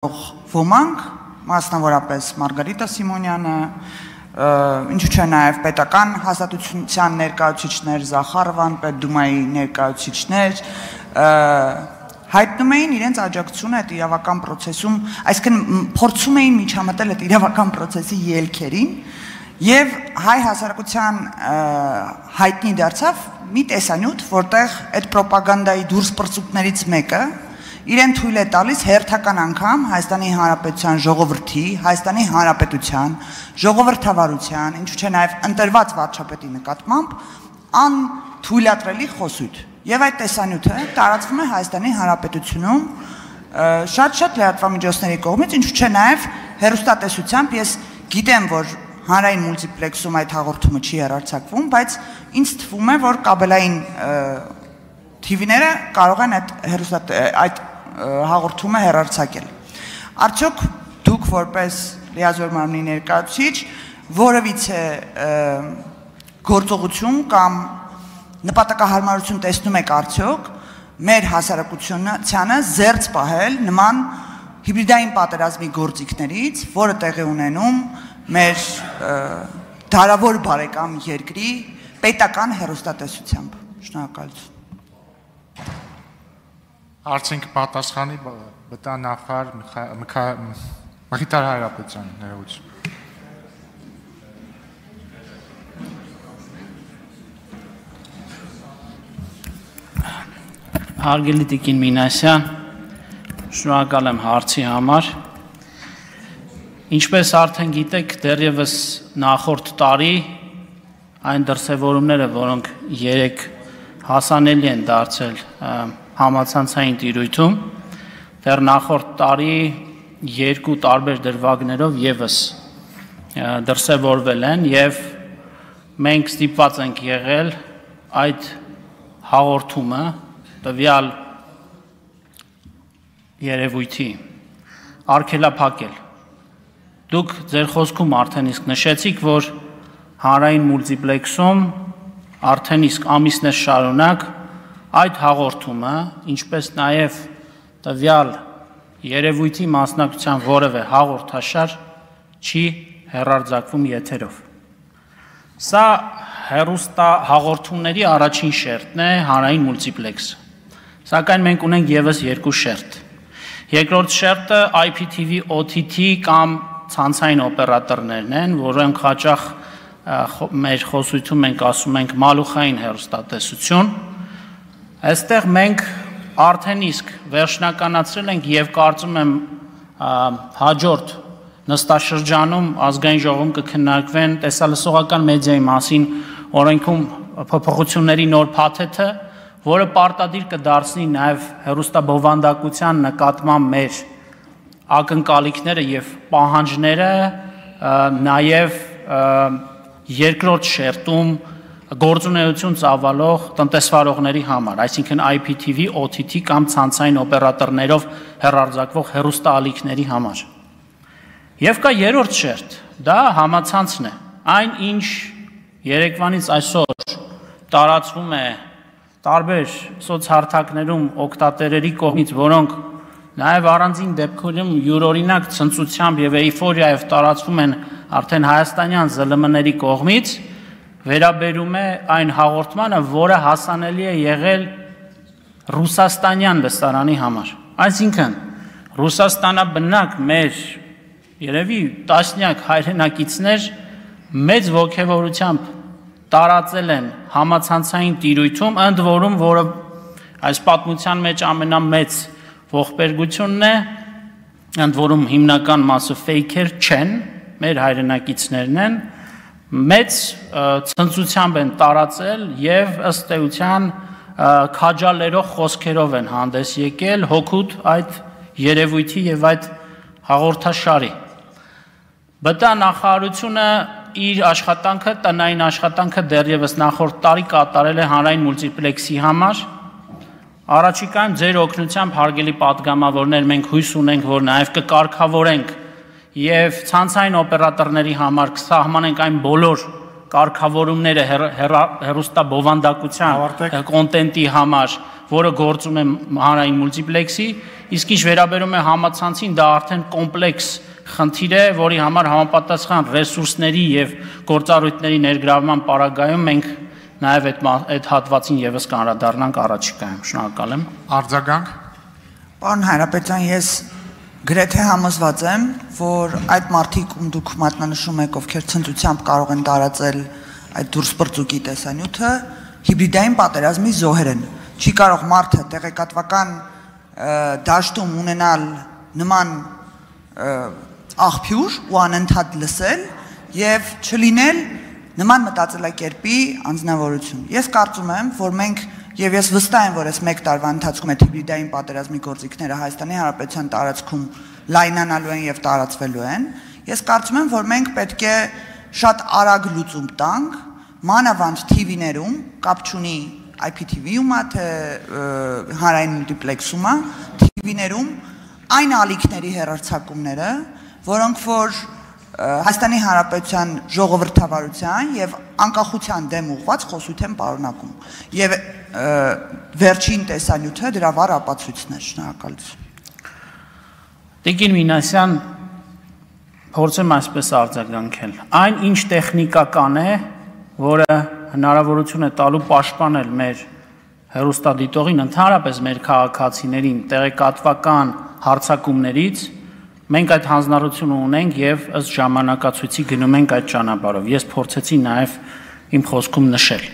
Ոմանք, մասնավորապես Մարգարիտա Սիմոնյանը, ինչու՞ չէ նաև պետական հաստատության ներկայացուցիչներ, Զախարովան, Պետդումայի ներկայացուցիչներ, հայտնում էին իրենց աջակցությունը այդ իրավական process-ում, այսինքն փորձում էին միջամտել այդ իրավական process-ի ելքերին, եւ հայ հասարակության հայտնի դարձավ մի տեսանյութ, որտեղ այդ ռոպագանդայի դուրս պրծուկներից մեկը իրեն թույլ է տալիս հերթական անգամ Հայաստանի Հանրապետության ժողովրդի, Հայաստանի Հանրապետության ժողովրդավարության, ինչու՞ չէ նաև ընտրված վարչապետի նկատմամբ անթույլատրելի խոսույթ։ Եվ այդ տեսանյութը տարածվում է Հայաստանի Հանրապետությունում շատ լրատվամիջոցների կողմից, ինչու՞ չէ նաև հեռուստատեսությամբ։ Ես գիտեմ, որ հանրային մուլտիպլեքսում այդ հաղորդումը չի հեռարձակվում, բայց ինձ թվում է, որ կաբելային TV-ները կարող են այդ հաղորդումը հեռարձակել։ Արդյոք դուք որպես լիազոր մարմնի ներկայացուցիչ որևիցե գործողություն կամ նպատակահարմարություն տեսնում եք արդյոք մեր հասարակությանը զերծ պահել նման հիբրիդային պատերազմի գործիքներից, որը տեղի ունենում մեր դարավոր բարեկամ երկրի պետական հեռուստատեսությամբ։ Շնորհակալություն։ Հարցին կպատասխանի բտանախար Մխիթար Հայրապետյանը, ներողություն։ Հարգելի Տիկին Մինասյան, շնորհակալ եմ հարցի համար։ Ինչպես արդեն գիտեք, դեռևս նախորդ տարի այն դրսևորումները, որոնք 3 հասանելի են դարձել համացանցային տիրույթում, դեռ նախորդ տարի 2 տարբեր դրվագներով եւս դրսևորվել են եւ մենք ստիպված ենք եղել այդ հաղորդումը տվյալ երևույթի արգելափակել։ Դուք ձեր խոսքում արդեն իսկ նշեցիք, որ հանրային մուլտիպլեքսում արդեն իսկ ամիսներ շարունակ այդ հաղորդումը, ինչպես նաև տվյալ երևույթի մասնակցության որևէ հաղորդաշար չի հեռարձակվում եթերով։ Սա հեռուստա հաղորդումների առաջին շերտն է հանրային մուլտիպլեքսը։ Սակայն մենք ունենք եւս 2 շերտ։ Երկրորդ շերտը IPTV OTT կամ ցանցային օպերատորներն են, որոնք հաճախ մեր խոսույթում մենք ասում ենք մալուխային հեռուստատեսություն։ Այստեղ մենք արդեն իսկ վերջնականացրել ենք եւ կարծում եմ հաջորդ նստաշրջանում ազգային ժողովում կքննարկվեն տեսալսողական մեդիայի մասին օրենքում փոփոխությունների նոր փաթեթը, որը պարտադիր կդարձնի նաեւ հեռուստաբովանդակության նկատմամբ մեր ակնկալիքները եւ պահանջները նաեւ երկրորդ շերտում գործունեություն ծավալող տնտեսվարողների համար, այսինքն IPTV, OTT կամ ցանցային օպերատորներով հեռարձակվող հեռուստաալիքների համար։ Եվ կա երրորդ շերտ, դա համացանցն է, այն ինչ երեկվանից այսօր տարածվում է տարբեր սոցհարթակներում օգտատերերի կողմից, որոնք նաև առանձին դեպքերում յուրօրինակ ցնծությամբ եւ էյֆորիայով տարածվում են արդեն հայաստանյան ԶԼՄ-ների կողմից, վերաբերում է այն հաղորդմանը, որը հասանելի է եղել ռուսաստանյան լսարանի համար։ Այսինքն ռուսաստանաբնակ մեր երևի տասնյակ հայրենակիցներ մեծ ոգևորությամբ տարածել են համացանցային տիրույթում, ընդ որում, որը այս պատմության մեջ ամենամեծ ողբերգությունն է, ընդ որում հիմնական մասը ֆեյքեր չեն, մեր հայրենակիցներն են, մեծ ցնծությամբ են տարածել եւ ըստ էության քաջալերող խոսքերով են հանդես եկել հօգուտ այդ երևույթի եւ այդ հաղորդաշարի։ Բտանախարարությունը իր աշխատանքը, տնային աշխատանքը դեռևս նախորդ տարի կատարել է հանրային մուլտիպլեքսի համար։ Առաջիկայում ձեր օգնությամբ հարգելի պատգամավորներ մենք հույս ունենք, որ նաեւ կկարգավորենք եւ ցանցային օպերատորների համար կսահմանենք այն բոլոր կարգավորումները հեռուստաբովանդակության կոնտենտի համար, որը գործում է հանրային մուլտիպլեքսի իսկ ինչ վերաբերում է համացանցին, դա արդեն կոմպլեքս խնդիր է, որի համար համապատասխան ռեսուրսների եւ գործառույթների ներգրավման պարագայում մենք նաեւ այդ հատվածին եւս կանրադառնանք առաջիկայում։ Շնորհակալ եմ։ Արձագանք։ Պարոն Հայրապետյան, ես գրեթե համոզված եմ, որ այդ մարդիկ, ում դուք մատնանշում եք, ովքեր ցնծությամբ կարող են տարածել այդ դուրսպրծուկի տեսանյութը, հիբրիդային պատերազմի զոհեր են։ Չի կարող մարդը տեղեկատվական դաշտում ունենալ նման աղբյուր ու անընդհատ լսել եւ չլինել նման մտածելակերպի անձնավորություն։ Ես կարծում եմ, որ մենք եւ ես վստահ եմ, որ այս 1 տարվա ընթացքում այդ հիբրիդային պատերազմի գործիքները Հայաստանի Հանրապետության տարածքում լայնանալու են եւ տարածվելու են։ Ես կարծում եմ, որ մենք պետք է շատ արագ լուծում տանք, մանավանդ TV-ներում, կապ չունի IPTV-ում, թե հանրային մուլտիպլեքսում, TV-ներում այն ալիքների հեռարձակումները, որոնք որ Հայաստանի Հանրապետության ժողովրդավարության եւ անկախության դեմ ուղղված խոսույթ են պարունակում։ Եվ վերջին տեսանյութը դրա վառ ապացույցն է։ Շնորհակալություն։ Տիկին Մինասյան, փորձեմ այսպես արձագանքել։ Այն ինչ տեխնիկական է, որը հնարավորություն է տալու պաշտպանել մեր հեռուստադիտողին, ընդհանրապես մեր քաղաքացիներին տեղեկատվական հարձակումներից, մենք այդ հանձնառությունը ունենք եւ ըստ ժամանակացույցի գնում ենք այդ ճանապարհով։ Ես փորձեցի նաեւ իմ խոսքում նշել։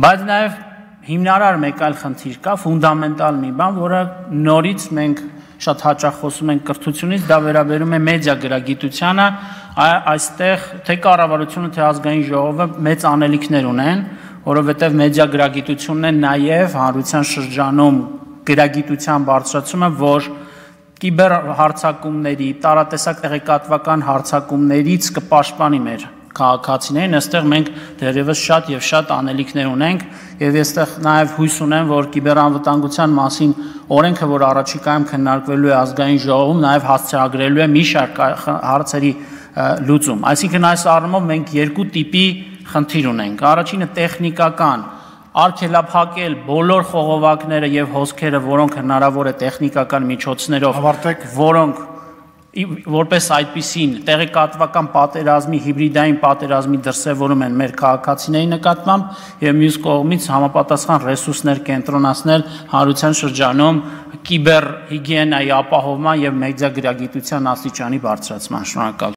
Բայց նաեւ հիմնարար մեկ այլ խնդիր կա, ֆունդամենտալ մի բան, որը նորից մենք շատ հաճախ խոսում ենք կրթությունից, դա վերաբերում է մեդիա գրագիտությանը, այստեղ թե կառավարությունը, թե ազգային ժողովը մեծ անելիքներ ունեն, որովհետեւ մեդիա գրագիտությունն է նաեւ հանրության շրջանում գրագիտության բարձրացումը, որ կիբեր հարցակումների, տարատեսակ տեղեկատվական հարցակումներից կպաշտպանի մեր քաղաքացիներին, այստեղ մենք դեռևս շատ եւ շատ անելիքներ ունենք եւ այստեղ նաեւ հույս ունեմ, որ կիբերանվտանգության մասին օրենքը, որ առաջիկայում քննարկվելու է ազգային ժողովում, նաեւ հասցեագրելու է մի շարք հարցերի լուծում։ Այսինքն այս առումով մենք երկու տիպի խնդիր ունենք։ Առաջինը տեխնիկական, արգելափակել բոլոր խողովակները եւ հոսքերը, որոնք հնարավոր է տեխնիկական միջոցներով, որոնք որպես այդպիսին տեղեկատվական պատերազմի, հիբրիդային պատերազմի դրսևորում են մեր քաղաքացիների նկատմամբ եւ մյուս կողմից համապատասխան ռեսուրսներ կենտրոնացնել հանրության շրջանում կիբեր հիգիենայի ապահովման եւ մեդիա գրագիտության աստիճանի բարձրացման։ Շնորհակալ